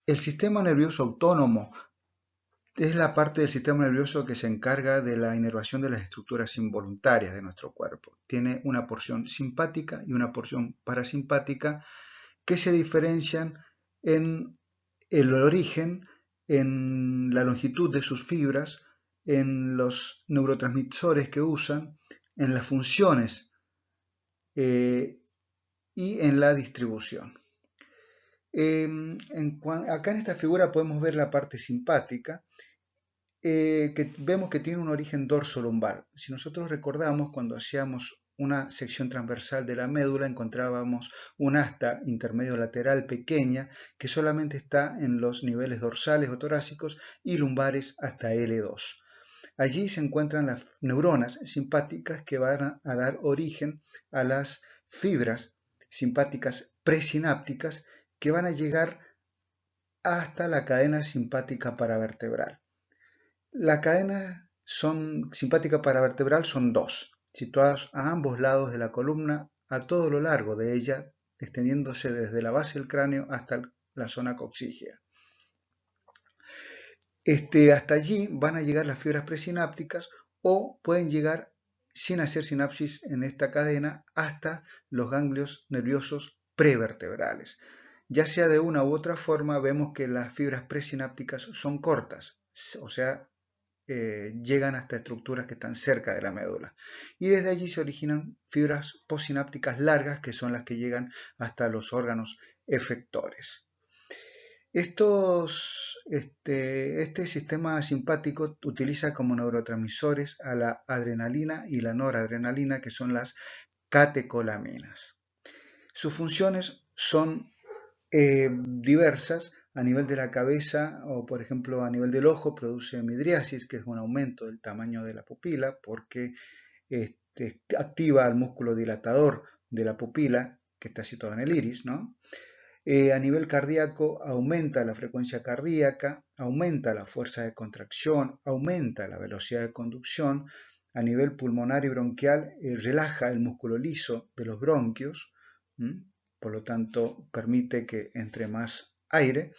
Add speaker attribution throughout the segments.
Speaker 1: El sistema nervioso autónomo es la parte del sistema nervioso que se encarga de la inervación de las estructuras involuntarias de nuestro cuerpo. Tiene una porción simpática y una porción parasimpática que se diferencian en el origen, en la longitud de sus fibras, en los neurotransmisores que usan, en las funciones eh, y en la distribución. Acá en esta figura podemos ver la parte simpática, que vemos que tiene un origen dorso-lumbar. Si nosotros recordamos, cuando hacíamos una sección transversal de la médula, encontrábamos un asta intermedio lateral pequeña que solamente está en los niveles dorsales o torácicos y lumbares hasta L2. Allí se encuentran las neuronas simpáticas que van a dar origen a las fibras simpáticas presinápticas que van a llegar hasta la cadena simpática paravertebral. La cadena simpática paravertebral son dos, situadas a ambos lados de la columna, a todo lo largo de ella, extendiéndose desde la base del cráneo hasta la zona coxígea. Hasta allí van a llegar las fibras presinápticas o pueden llegar sin hacer sinapsis en esta cadena hasta los ganglios nerviosos prevertebrales. Ya sea de una u otra forma, vemos que las fibras presinápticas son cortas, o sea, llegan hasta estructuras que están cerca de la médula. Y desde allí se originan fibras postsinápticas largas, que son las que llegan hasta los órganos efectores. Este sistema simpático utiliza como neurotransmisores a la adrenalina y la noradrenalina, que son las catecolaminas. Sus funciones son diversas. A nivel de la cabeza o, por ejemplo, a nivel del ojo, produce midriasis, que es un aumento del tamaño de la pupila, porque activa al músculo dilatador de la pupila, que está situado en el iris, ¿no? A nivel cardíaco aumenta la frecuencia cardíaca, aumenta la fuerza de contracción, aumenta la velocidad de conducción. A nivel pulmonar y bronquial relaja el músculo liso de los bronquios, por lo tanto permite que entre más aire.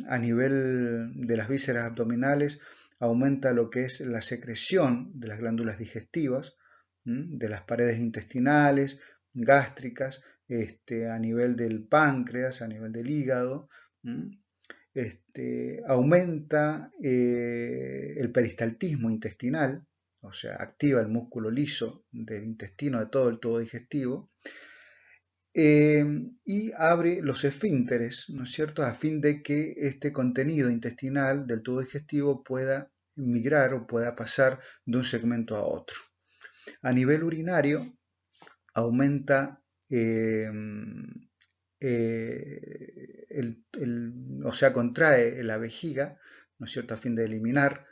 Speaker 1: A nivel de las vísceras abdominales aumenta lo que es la secreción de las glándulas digestivas, de las paredes intestinales, gástricas, a nivel del páncreas, a nivel del hígado. Aumenta el peristaltismo intestinal, o sea, activa el músculo liso del intestino, de todo el tubo digestivo, y abre los esfínteres, ¿no es cierto?, a fin de que este contenido intestinal del tubo digestivo pueda migrar o pueda pasar de un segmento a otro. A nivel urinario, aumenta o sea, contrae la vejiga, ¿no es cierto?, a fin de eliminar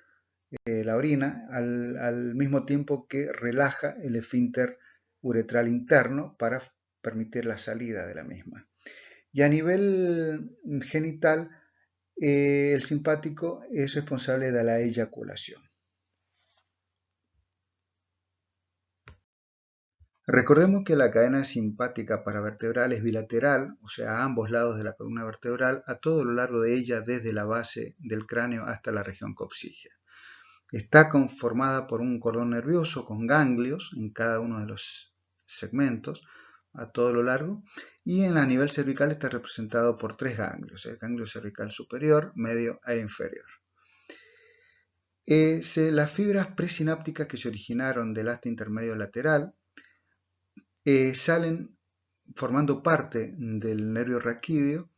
Speaker 1: la orina, al mismo tiempo que relaja el esfínter uretral interno para permitir la salida de la misma. Y a nivel genital, el simpático es responsable de la eyaculación. Recordemos que la cadena simpática paravertebral es bilateral, o sea, a ambos lados de la columna vertebral, a todo lo largo de ella, desde la base del cráneo hasta la región coxígea. Está conformada por un cordón nervioso con ganglios en cada uno de los segmentos a todo lo largo, y en el nivel cervical está representado por 3 ganglios, el ganglio cervical superior, medio e inferior. Las fibras presinápticas que se originaron del asta intermedio lateral salen formando parte del nervio raquídeo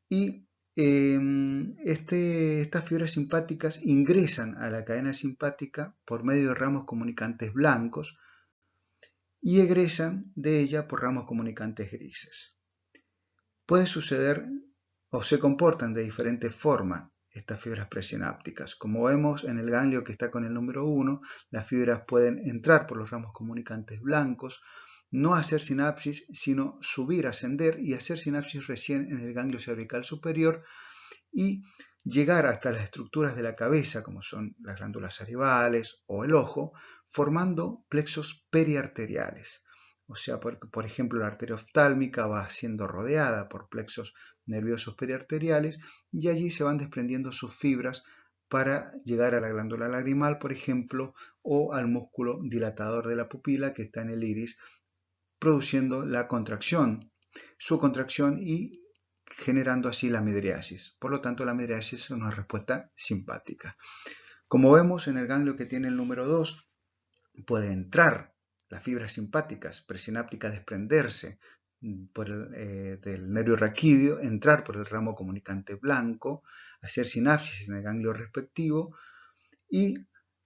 Speaker 1: y estas fibras simpáticas ingresan a la cadena simpática por medio de ramos comunicantes blancos y egresan de ella por ramos comunicantes grises. Puede suceder o se comportan de diferente forma estas fibras presinápticas. Como vemos en el ganglio que está con el número 1, las fibras pueden entrar por los ramos comunicantes blancos, no hacer sinapsis, sino subir, ascender y hacer sinapsis recién en el ganglio cervical superior y llegar hasta las estructuras de la cabeza, como son las glándulas salivales o el ojo, formando plexos periarteriales. O sea, por ejemplo, la arteria oftálmica va siendo rodeada por plexos nerviosos periarteriales y allí se van desprendiendo sus fibras para llegar a la glándula lagrimal, por ejemplo, o al músculo dilatador de la pupila que está en el iris, produciendo la contracción, su contracción y generando así la midriasis. Por lo tanto, la midriasis es una respuesta simpática. Como vemos en el ganglio que tiene el número 2, puede entrar las fibras simpáticas presinápticas, desprenderse del nervio raquídeo, entrar por el ramo comunicante blanco, hacer sinapsis en el ganglio respectivo y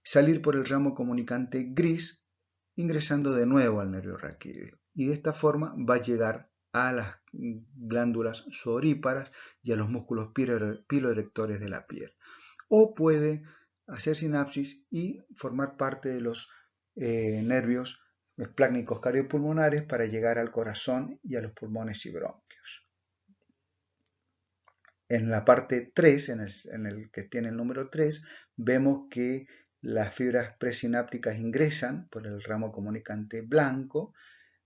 Speaker 1: salir por el ramo comunicante gris, ingresando de nuevo al nervio raquídeo. Y de esta forma va a llegar a las glándulas sudoríparas y a los músculos piloerectores de la piel. O puede hacer sinapsis y formar parte de los nervios esplácnicos cardiopulmonares para llegar al corazón y a los pulmones y bronquios. En la parte 3, en el que tiene el número 3, vemos que las fibras presinápticas ingresan por el ramo comunicante blanco,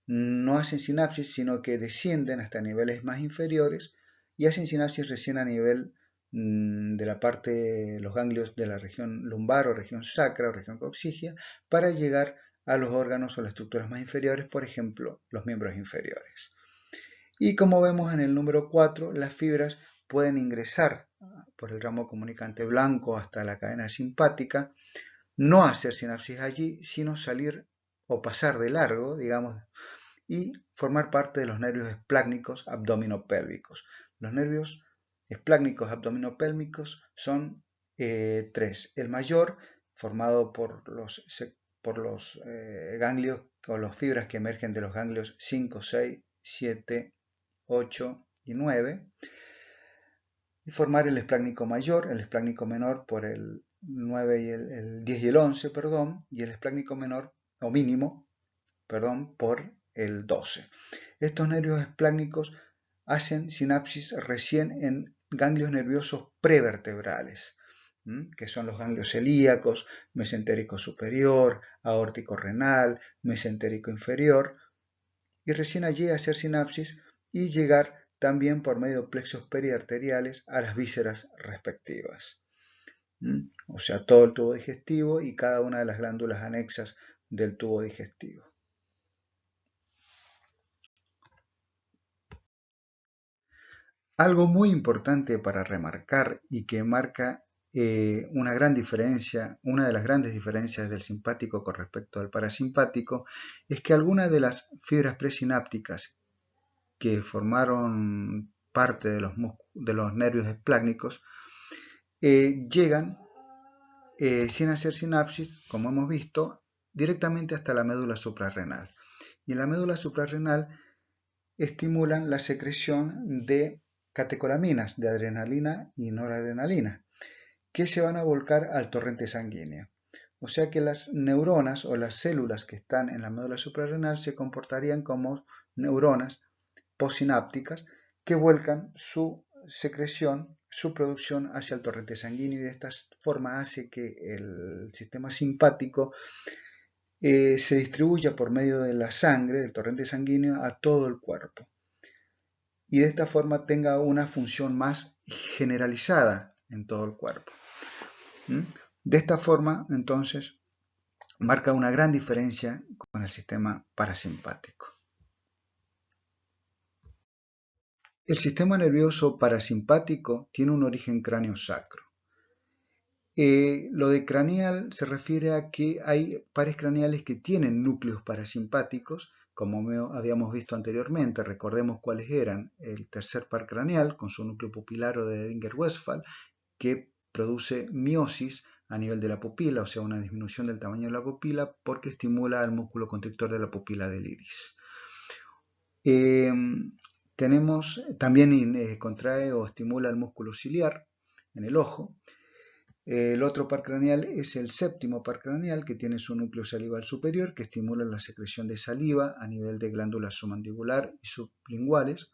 Speaker 1: no hacen sinapsis, sino que descienden hasta niveles más inferiores y hacen sinapsis recién a nivel de la parte de los ganglios de la región lumbar o región sacra o región coccigia para llegar a los órganos o las estructuras más inferiores, por ejemplo, los miembros inferiores. Y como vemos en el número 4, las fibras pueden ingresar por el ramo comunicante blanco hasta la cadena simpática, no hacer sinapsis allí, sino salir o pasar de largo, digamos, y formar parte de los nervios esplácnicos abdominopélvicos. Los nervios esplácnicos abdominopélvicos son 3. El mayor, formado por los ganglios o las fibras que emergen de los ganglios 5, 6, 7, 8 y 9. Y formar el esplácnico mayor, el esplácnico menor por el 9 y el 10 y el 11, perdón, y el esplácnico menor o mínimo, perdón, por el 12. Estos nervios esplácnicos hacen sinapsis recién en ganglios nerviosos prevertebrales, que son los ganglios celíacos, mesentérico superior, aórtico renal, mesentérico inferior, y recién allí hacer sinapsis y llegar también por medio de plexos periarteriales a las vísceras respectivas. O sea, todo el tubo digestivo y cada una de las glándulas anexas del tubo digestivo. Algo muy importante para remarcar y que marca una gran diferencia, una de las grandes diferencias del simpático con respecto al parasimpático, es que algunas de las fibras presinápticas que formaron parte de los nervios esplácnicos llegan sin hacer sinapsis, como hemos visto, directamente hasta la médula suprarrenal. Y en la médula suprarrenal estimulan la secreción de catecolaminas, de adrenalina y noradrenalina, que se van a volcar al torrente sanguíneo. O sea que las neuronas o las células que están en la médula suprarrenal se comportarían como neuronas postsinápticas que vuelcan su secreción, su producción hacia el torrente sanguíneo y de esta forma hace que el sistema simpático se distribuya por medio de la sangre, del torrente sanguíneo, a todo el cuerpo. Y de esta forma tenga una función más generalizada en todo el cuerpo. De esta forma, entonces, marca una gran diferencia con el sistema parasimpático. El sistema nervioso parasimpático tiene un origen cráneo-sacro. Lo de craneal se refiere a que hay pares craneales que tienen núcleos parasimpáticos, como habíamos visto anteriormente. Recordemos cuáles eran: el tercer par craneal con su núcleo pupilaro de Edinger-Westphal, que produce miosis a nivel de la pupila, o sea, una disminución del tamaño de la pupila porque estimula al músculo constrictor de la pupila del iris. También contrae o estimula el músculo ciliar en el ojo. El otro par craneal es el séptimo par craneal, que tiene su núcleo salival superior, que estimula la secreción de saliva a nivel de glándulas submandibular y sublinguales.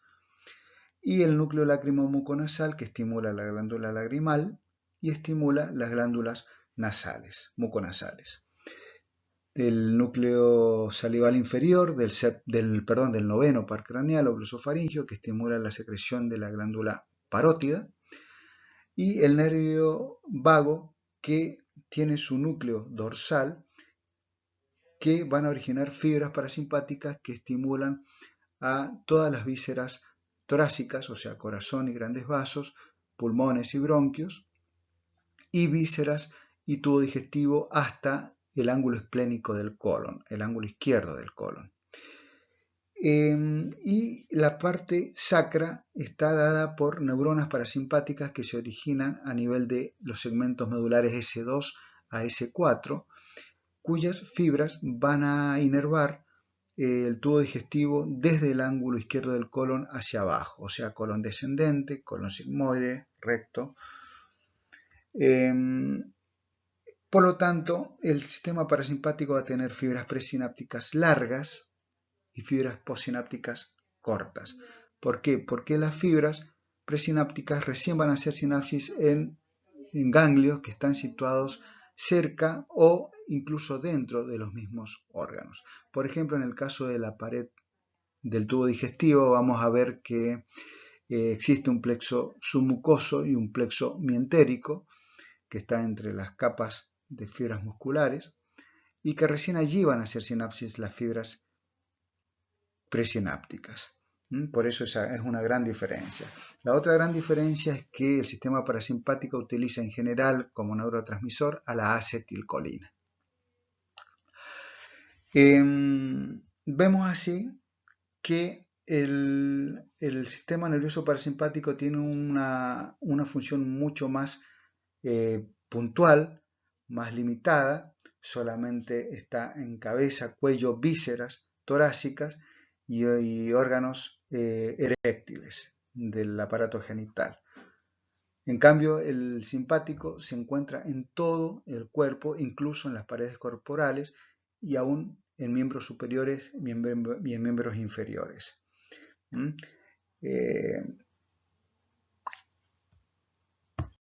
Speaker 1: Y el núcleo lágrimo-muconasal, que estimula la glándula lagrimal y estimula las glándulas nasales, muconasales. el núcleo salival inferior del noveno par craneal o glosofaringio, que estimula la secreción de la glándula parótida, y el nervio vago, que tiene su núcleo dorsal, que van a originar fibras parasimpáticas que estimulan a todas las vísceras torácicas, o sea, corazón y grandes vasos, pulmones y bronquios, y vísceras y tubo digestivo hasta el ángulo esplénico del colon, el ángulo izquierdo del colon. Y la parte sacra está dada por neuronas parasimpáticas que se originan a nivel de los segmentos medulares S2 a S4, cuyas fibras van a inervar el tubo digestivo desde el ángulo izquierdo del colon hacia abajo, o sea, colon descendente, colon sigmoide, recto. Por lo tanto, el sistema parasimpático va a tener fibras presinápticas largas y fibras postsinápticas cortas. ¿Por qué? Porque las fibras presinápticas recién van a hacer sinapsis en ganglios que están situados cerca o incluso dentro de los mismos órganos. Por ejemplo, en el caso de la pared del tubo digestivo, vamos a ver que existe un plexo submucoso y un plexo mientérico que está entre las capas de fibras musculares y que recién allí van a hacer sinapsis las fibras presinápticas. Por eso esa es una gran diferencia. La otra gran diferencia es que el sistema parasimpático utiliza en general como neurotransmisor a la acetilcolina. Vemos así que el sistema nervioso parasimpático tiene una función mucho más puntual, más limitada, solamente está en cabeza, cuello, vísceras torácicas y órganos eréctiles del aparato genital. En cambio, el simpático se encuentra en todo el cuerpo, incluso en las paredes corporales y aún en miembros superiores y en miembros inferiores.